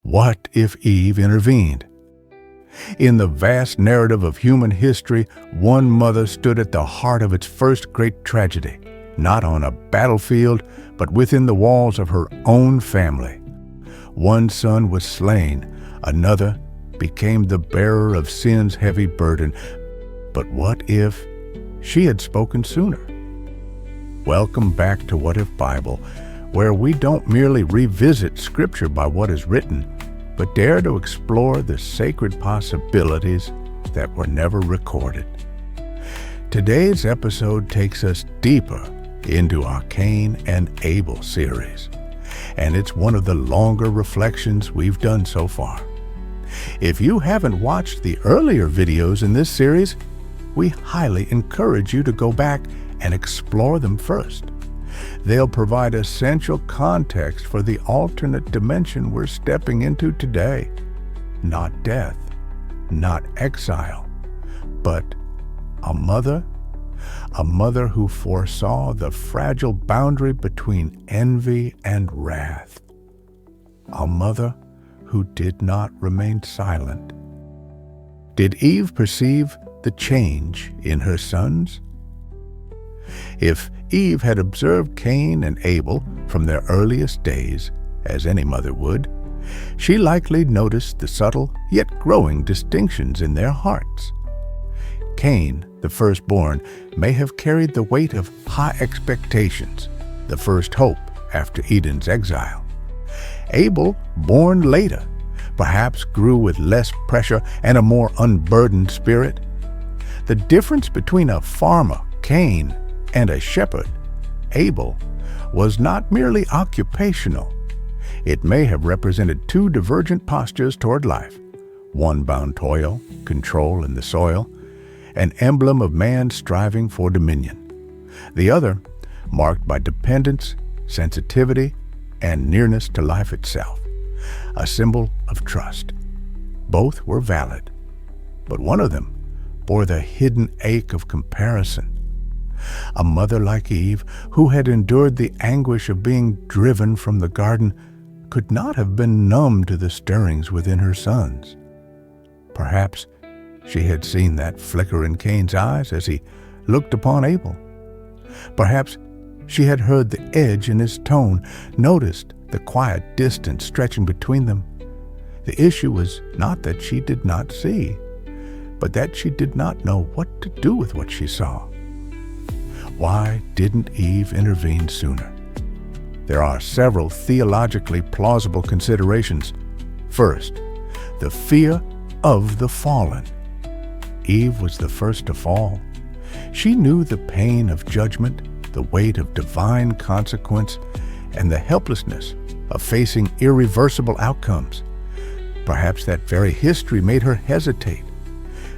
What if Eve intervened? In the vast narrative of human history, one mother stood at the heart of its first great tragedy, not on a battlefield, but within the walls of her own family. One son was slain, another became the bearer of sin's heavy burden. But what if she had spoken sooner? Welcome back to What If Bible, where we don't merely revisit Scripture by what is written, but dare to explore the sacred possibilities that were never recorded. Today's episode takes us deeper into our Cain and Abel series, and it's one of the longer reflections we've done so far. If you haven't watched the earlier videos in this series, we highly encourage you to go back and explore them first. They'll provide essential context for the alternate dimension we're stepping into today. Not death, not exile, but a mother who foresaw the fragile boundary between envy and wrath. A mother who did not remain silent. Did Eve perceive the change in her sons? If Eve had observed Cain and Abel from their earliest days, as any mother would, she likely noticed the subtle yet growing distinctions in their hearts. Cain, the firstborn, may have carried the weight of high expectations, the first hope after Eden's exile. Abel, born later, perhaps grew with less pressure and a more unburdened spirit. The difference between a farmer, Cain, and a shepherd, Abel, was not merely occupational. It may have represented two divergent postures toward life, one bound toil, control in the soil, an emblem of man striving for dominion. The other, marked by dependence, sensitivity, and nearness to life itself, a symbol of trust. Both were valid, but one of them bore the hidden ache of comparison. A mother like Eve, who had endured the anguish of being driven from the garden, could not have been numb to the stirrings within her sons. Perhaps she had seen that flicker in Cain's eyes as he looked upon Abel. Perhaps she had heard the edge in his tone, noticed the quiet distance stretching between them. The issue was not that she did not see, but that she did not know what to do with what she saw. Why didn't Eve intervene sooner? There are several theologically plausible considerations. First, the fear of the fallen. Eve was the first to fall. She knew the pain of judgment, the weight of divine consequence, and the helplessness of facing irreversible outcomes. Perhaps that very history made her hesitate,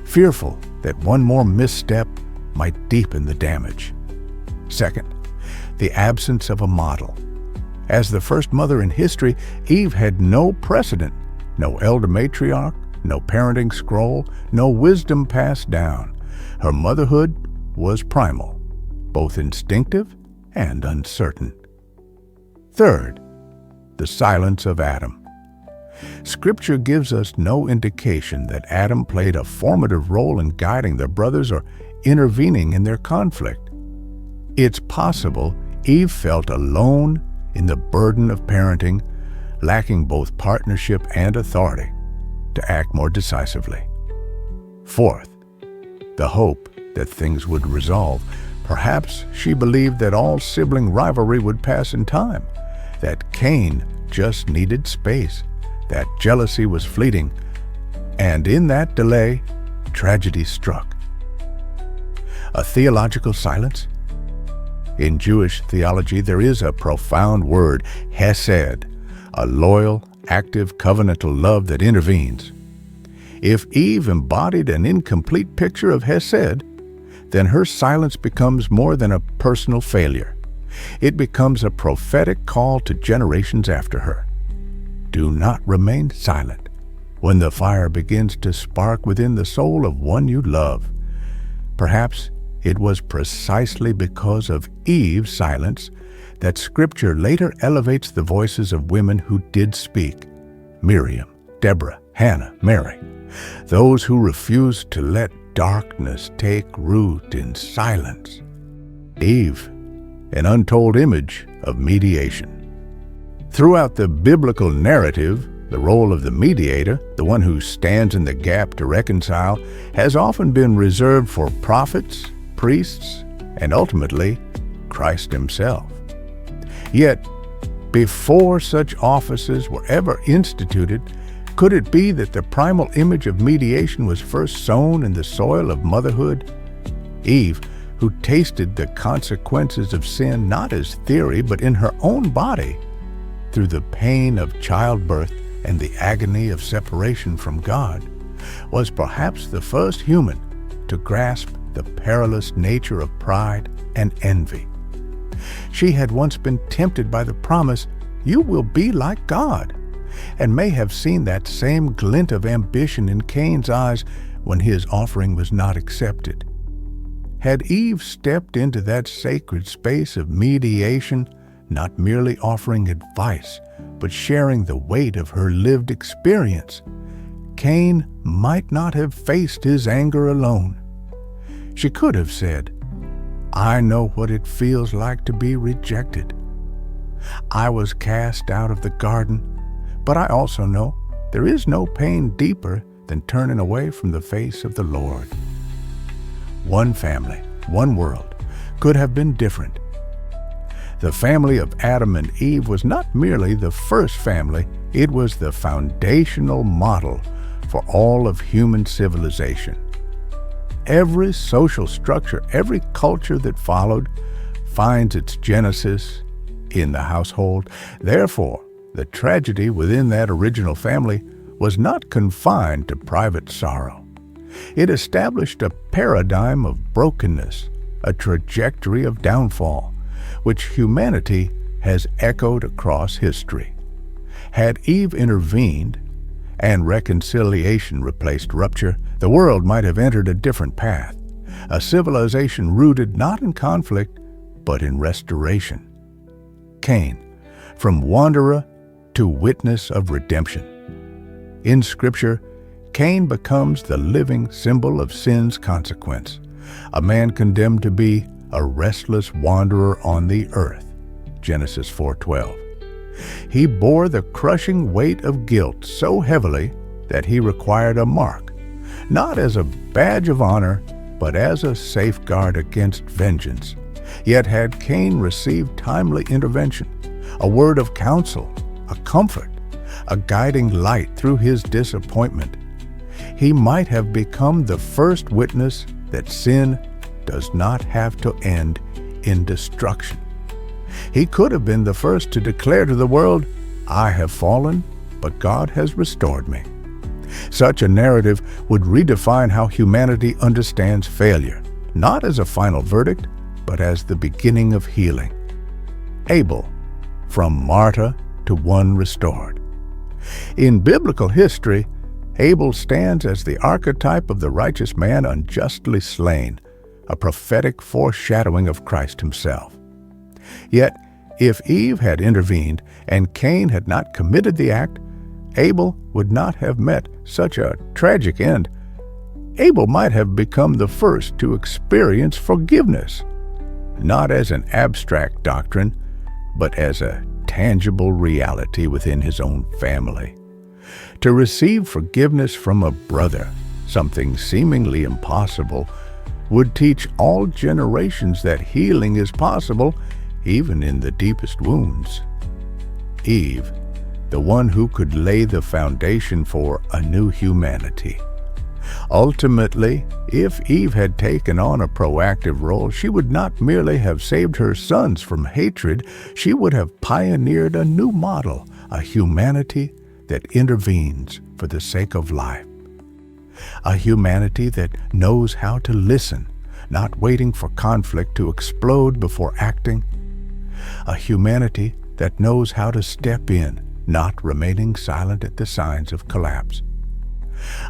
fearful that one more misstep might deepen the damage. Second, the absence of a model. As the first mother in history, Eve had no precedent, no elder matriarch, no parenting scroll, no wisdom passed down. Her motherhood was primal, both instinctive and uncertain. Third, the silence of Adam. Scripture gives us no indication that Adam played a formative role in guiding their brothers or intervening in their conflict. It's possible Eve felt alone in the burden of parenting, lacking both partnership and authority to act more decisively. Fourth, the hope that things would resolve. Perhaps she believed that all sibling rivalry would pass in time, that Cain just needed space, that jealousy was fleeting, and in that delay, tragedy struck. A theological silence? In Jewish theology, there is a profound word, hesed, a loyal, active, covenantal love that intervenes. If Eve embodied an incomplete picture of hesed, then her silence becomes more than a personal failure. It becomes a prophetic call to generations after her. Do not remain silent when the fire begins to spark within the soul of one you love. Perhaps it was precisely because of Eve's silence that Scripture later elevates the voices of women who did speak, Miriam, Deborah, Hannah, Mary, those who refused to let darkness take root in silence. Eve, an untold image of mediation. Throughout the biblical narrative, the role of the mediator, the one who stands in the gap to reconcile, has often been reserved for prophets, priests, and ultimately, Christ himself. Yet, before such offices were ever instituted, could it be that the primal image of mediation was first sown in the soil of motherhood? Eve, who tasted the consequences of sin not as theory but in her own body, through the pain of childbirth and the agony of separation from God, was perhaps the first human to grasp the perilous nature of pride and envy. She had once been tempted by the promise, "You will be like God," and may have seen that same glint of ambition in Cain's eyes when his offering was not accepted. Had Eve stepped into that sacred space of mediation, not merely offering advice, but sharing the weight of her lived experience, Cain might not have faced his anger alone. She could have said, "I know what it feels like to be rejected. I was cast out of the garden, but I also know there is no pain deeper than turning away from the face of the Lord." One family, one world, could have been different. The family of Adam and Eve was not merely the first family, it was the foundational model for all of human civilization. Every social structure, every culture that followed, finds its genesis in the household. Therefore, the tragedy within that original family was not confined to private sorrow. It established a paradigm of brokenness, a trajectory of downfall, which humanity has echoed across history. Had Eve intervened and reconciliation replaced rupture, the world might have entered a different path, a civilization rooted not in conflict, but in restoration. Cain, from wanderer to witness of redemption. In Scripture, Cain becomes the living symbol of sin's consequence, a man condemned to be a restless wanderer on the earth. Genesis 4:12. He bore the crushing weight of guilt so heavily that he required a mark, not as a badge of honor, but as a safeguard against vengeance. Yet had Cain received timely intervention, a word of counsel, a comfort, a guiding light through his disappointment, he might have become the first witness that sin does not have to end in destruction. He could have been the first to declare to the world, "I have fallen, but God has restored me." Such a narrative would redefine how humanity understands failure, not as a final verdict, but as the beginning of healing. Abel, from martyr to one restored. In biblical history, Abel stands as the archetype of the righteous man unjustly slain, a prophetic foreshadowing of Christ himself. Yet, if Eve had intervened and Cain had not committed the act, Abel would not have met such a tragic end. Abel might have become the first to experience forgiveness, not as an abstract doctrine, but as a tangible reality within his own family. To receive forgiveness from a brother, something seemingly impossible, would teach all generations that healing is possible even in the deepest wounds. Eve, the one who could lay the foundation for a new humanity. Ultimately, if Eve had taken on a proactive role, she would not merely have saved her sons from hatred, she would have pioneered a new model, a humanity that intervenes for the sake of life. A humanity that knows how to listen, not waiting for conflict to explode before acting. A humanity that knows how to step in, not remaining silent at the signs of collapse.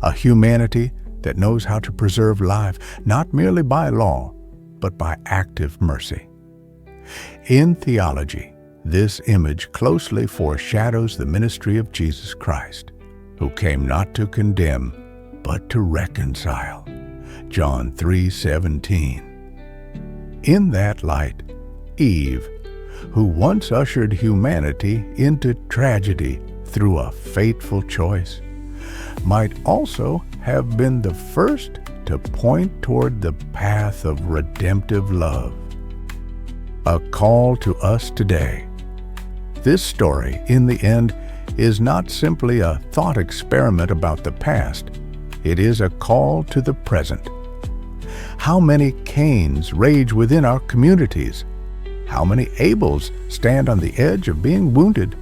A humanity that knows how to preserve life, not merely by law, but by active mercy. In theology, This image closely foreshadows the ministry of Jesus Christ, who came not to condemn, but to reconcile. John 3:17. In that light, Eve, who once ushered humanity into tragedy through a fateful choice, might also have been the first to point toward the path of redemptive love. A call to us today. This story, in the end, is not simply a thought experiment about the past. It is a call to the present. How many Cains rage within our communities? How many Abels stand on the edge of being wounded?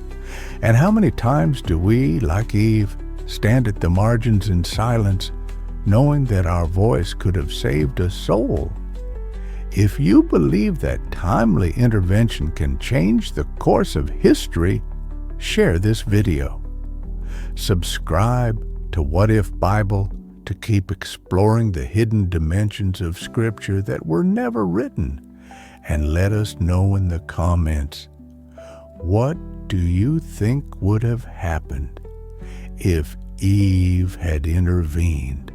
And how many times do we, like Eve, stand at the margins in silence, knowing that our voice could have saved a soul? If you believe that timely intervention can change the course of history, share this video. Subscribe to What If Bible to keep exploring the hidden dimensions of Scripture that were never written. And let us know in the comments, what do you think would have happened if Eve had intervened?